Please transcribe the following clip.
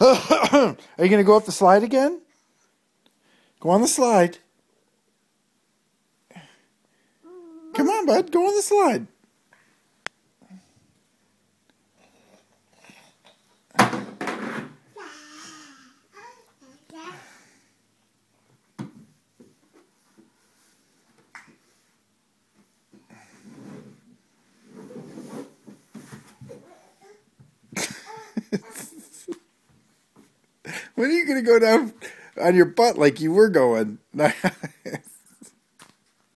Are you going to go up the slide again? Go on the slide. Come on, bud. Go on the slide. When are you going to go down on your butt like you were going?